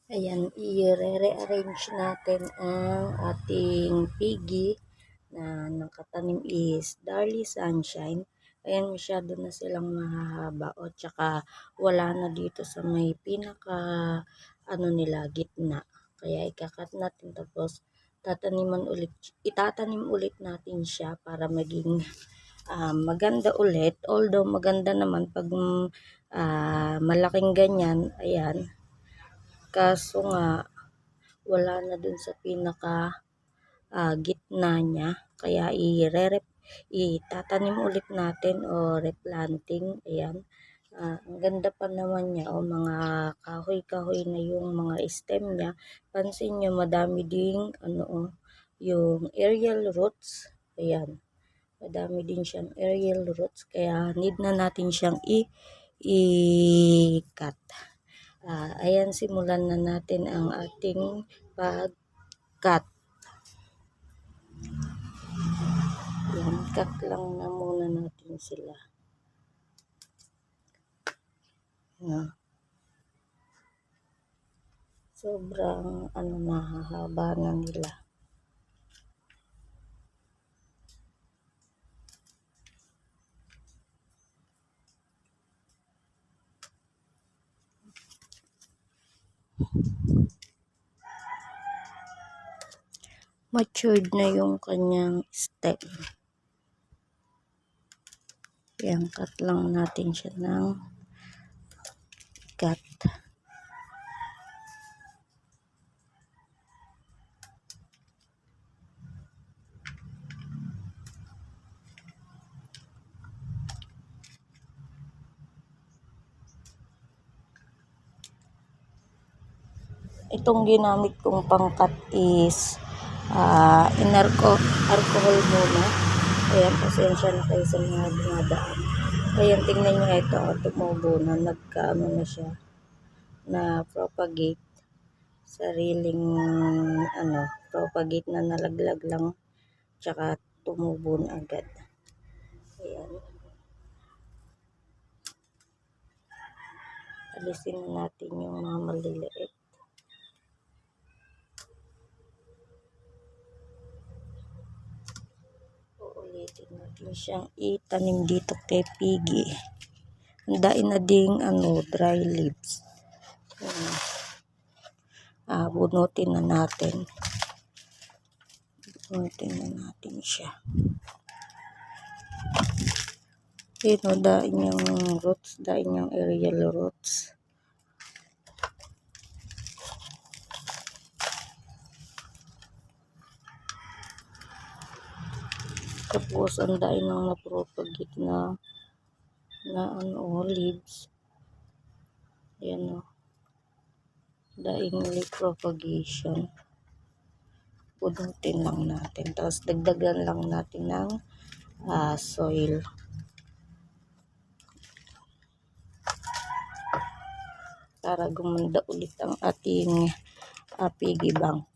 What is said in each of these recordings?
Ayan, i-re-rearrange natin ang ating piggy na nakatanim is Darly Sunshine. Ayan, masyado na silang mahahaba o tsaka wala na dito sa may pinaka nila gitna. Kaya ikakat natin tapos itatanim ulit natin siya para maging maganda ulit. Although maganda naman pag malaking ganyan, ayan. Kaso nga, wala na dun sa pinaka gitna niya. Kaya itatanim ulit natin o replanting. Ayan. Ang ganda pa naman niya. O mga kahoy-kahoy na yung mga stem niya. Pansin nyo, madami ding yung aerial roots. Ayan. Madami din siyang aerial roots. Kaya need na natin siyang i-cut. Ayan, simulan na natin ang ating pag-cut. Ayan, cut lang na muna natin sila. Ayan. Sobrang mahahaba na nila. Matured na yung kanyang stem. Ayan, cut lang natin siya ng cut. Itong ginamit kong pangkat is alcohol muna. Ayan, pasensya na kayo sa mga dumadaan. Ayan, tingnan nyo ito, tumubo na, na siya, na propagate. Sariling, propagate na nalaglag lang, tsaka tumubo na agad. Ayan. Alisin na natin yung mga maliliit. Uulitin natin siyang itanim dito kay piggy. Handain na ding dry leaves. Bunutin na natin. Bunutin na natin siya. Ito, dain yung roots, dain yung aerial roots. Tapos, ang dain ng napropagate na leaves. Ayan o. Daing leaf propagation. Bunutin lang natin. Tapos, dagdagan lang natin ng soil. Para gumanda ulit ang ating piggy bank.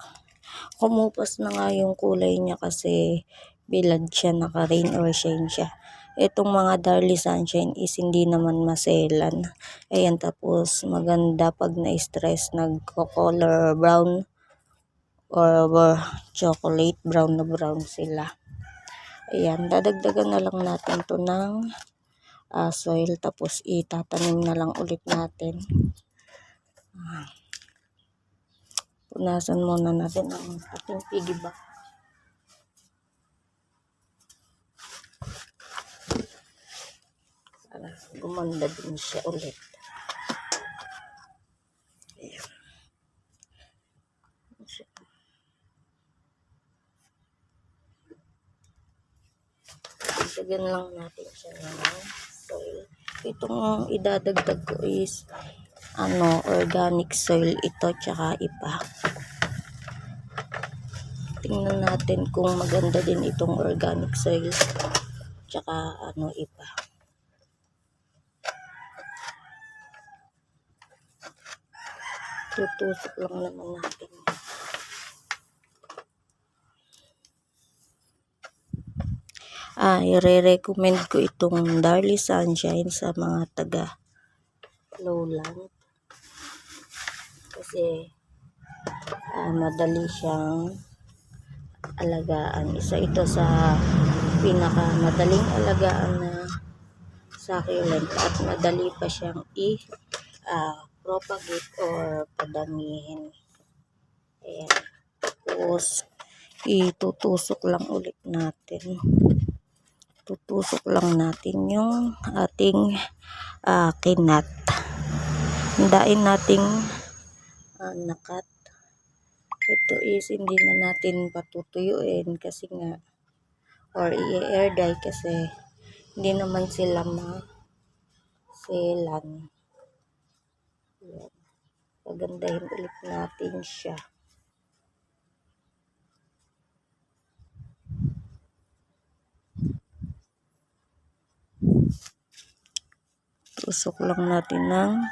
Kumupas na nga yung kulay niya kasi bilad siya, naka-rain or shine siya. Itong mga Darly Sunshine is hindi naman maselan. Ayan, tapos maganda pag na-stress, nagko-color brown or chocolate brown na brown sila. Ayan, dadagdagan na lang natin to ng soil, tapos itatanim na lang ulit natin. Punasan muna natin ang ating piggy bank. Para gumanda din siya ulit. Ayan. Dagdagan lang natin siya ng soil. Itong idadagdag ko is organic soil ito, tsaka ipa. Tingnan natin kung maganda din itong organic soil tsaka ipa. Tutusok lang naman natin. I-recommend ko itong Darly Sunshine sa mga taga lowland. Kasi madali siyang alagaan. Isa ito sa pinakamadaling alagaan na succulent at madali pa siyang propagate or padamihin. Ayan. Tapos, itutusok lang ulit natin. Tutusok lang natin yung ating kinat. Hindain nating nakat. Ito is hindi na natin patutuyuin kasi nga or i-air dry kasi hindi naman sila maselan. Ayan. Pagandahin ulit natin siya. Tusok lang natin ng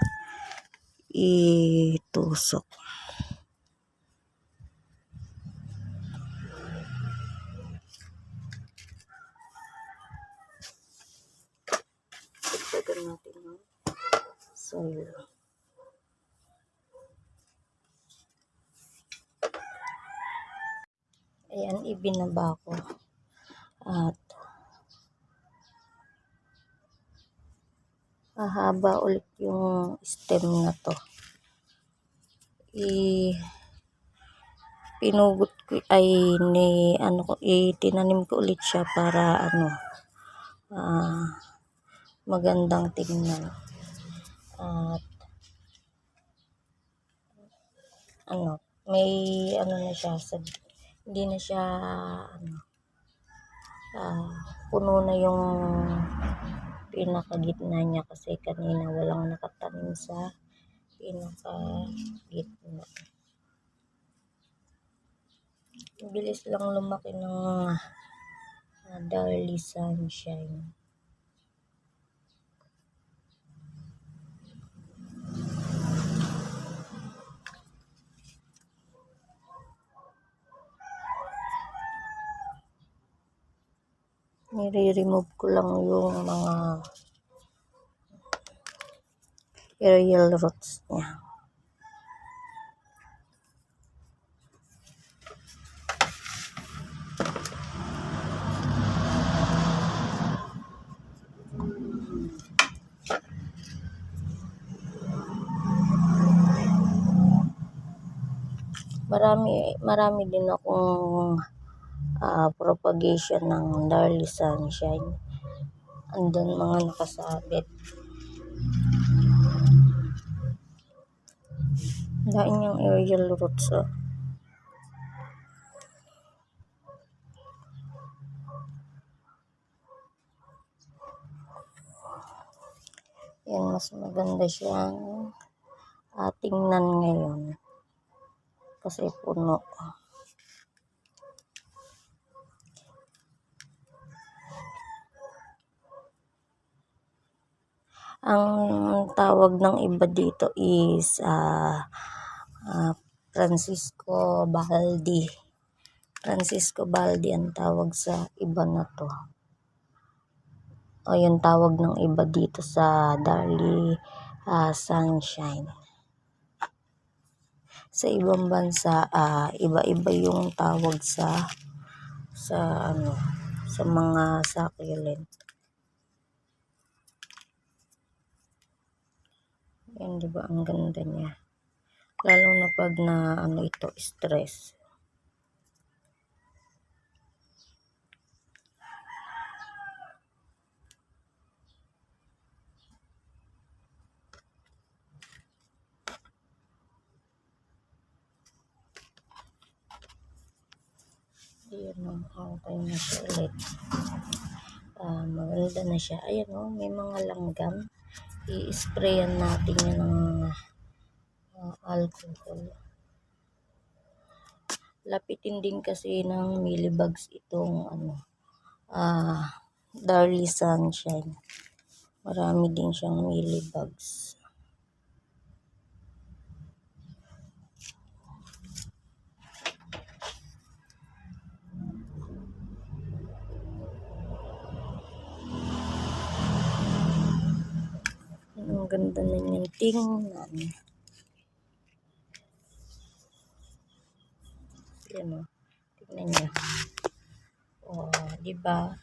itusok. Tigtagan natin ng soil. Ayan, ibinaba ko. At hahaba ulit yung stem na to. Pinugot ko tinanim ko ulit siya para magandang tingnan. At may na siya, hindi na siya puno na yung pinakagitna niya kasi kanina walang nakatanim sa pinakagitna. Bilis lang lumaki ng Darly Sunshine. Nire-remove ko lang yung mga aerial roots niya. Marami din akong propagation ng Darly Sunshine. Andun mga nakasabit. Lain yung aerial roots. Yan, mas maganda siyang tingnan ngayon kasi puno. Ang tawag ng iba dito is Francisco Baldi. Francisco Baldi ang tawag sa iba na to. O yung tawag ng iba dito sa Darly Sunshine. Sa ibang bansa, iba-iba yung tawag sa mga succulent. Yan, diba ang ganda niya. Lalo na pag ito, stress. Ayan, okay na siya ulit. Maganda na siya. Ayan may mga langgam. I-sprayan natin yan ng alcohol. Lapitin din kasi ng millibugs itong Darly Sunshine. Marami din siyang millibugs. Ang ganda na niyang tingnan. Yan o. Tignan nyo. O, diba?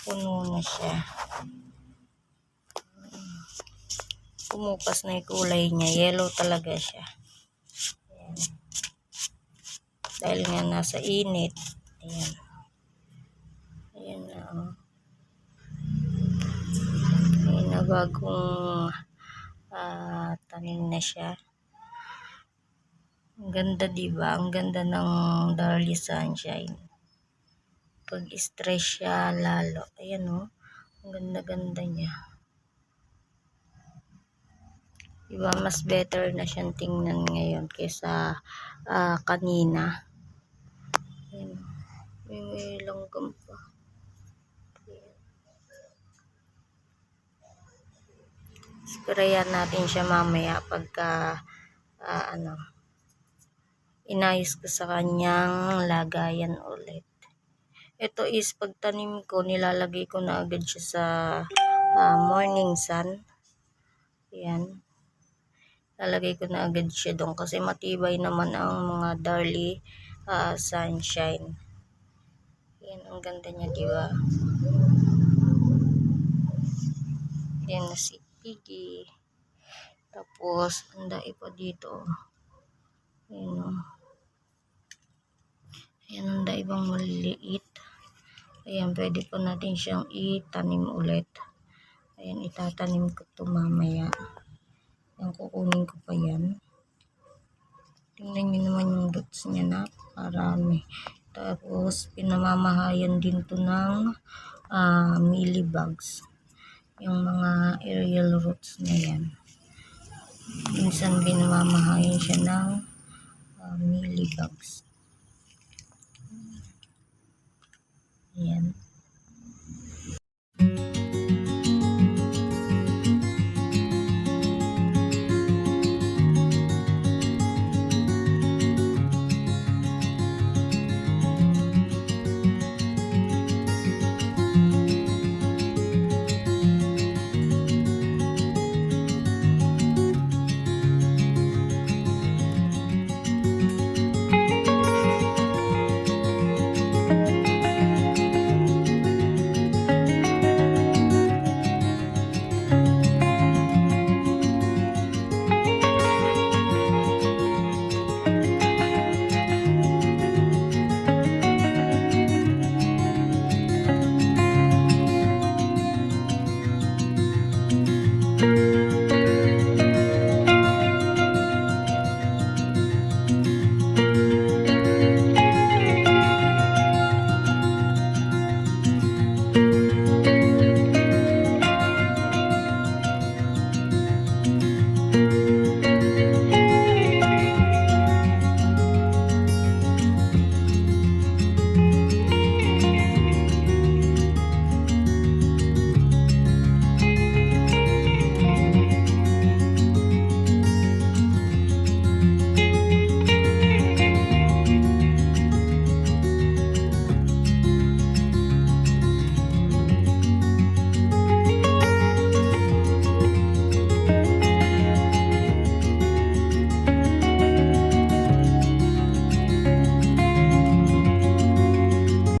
Puno na siya. Pumupas na yung kulay niya. Yellow talaga siya. Ayan. Dahil nga nasa init. Ayan. Ayan na o. Ayan na bagong tanim na siya. Ang ganda, diba? Ang ganda ng Darlie Sunshine. Pag stress siya lalo. Ayan o. Ang ganda-ganda niya. Diba? Mas better na siyang tingnan ngayon kaysa kanina. Ayan o. May langgam pa. Sprayan natin siya mamaya pagka inayos ko sa kanyang lagayan ulit. Ito is pagtanim ko, nilalagay ko na agad siya sa morning sun. Ayan. Lalagay ko na agad siya doon kasi matibay naman ang mga Darlie Sunshine. Ayan, ang ganda niya, diba? Ayan na si Piggy. Tapos, ang dai pa dito. Ayan o. Ayan, ang dai bang maliliit. Ayan, pwede pa natin siyang itanim ulit. Ayan, itatanim ko ito mamaya. Ayan, kukunin ko pa yan. Tingnan nyo naman yung roots niya na parami. Tapos, pinamamahayan din to ng mealybugs. Yung mga aerial roots na yan. Minsan pinamamahayan siya ng mealybugs. Ayan.